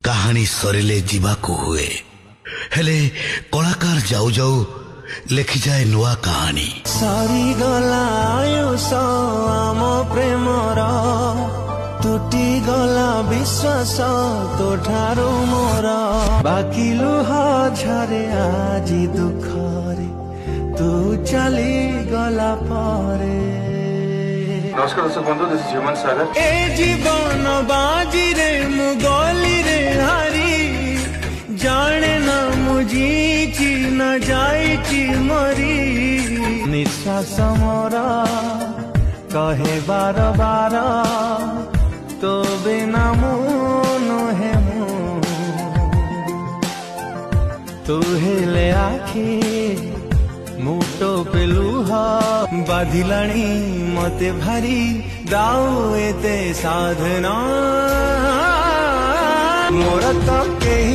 कहानी सरिले जीवाकू हुए हेले कलाकार जाऊ जाऊ लेखि जाए नुआ कहानी। सारी गला आयुष आम प्रेमर तुटी गला विश्वास तो ठारू मोर बाकी लुह झरे आजी दुखरे तू चली गला परे। नमस्कार दर्शक बंधु, दिस इज ह्यूमन सागर। ए जीवन बाजी रे मुगली रे हारी जाने न मुझी न जाई मरी निश्वास मोर कहे बार बार तो बिना मुन है तू हेले आखी मुटो पेलुह बाधिलाणी मते भारी दाऊ एते साधना मोर तो कही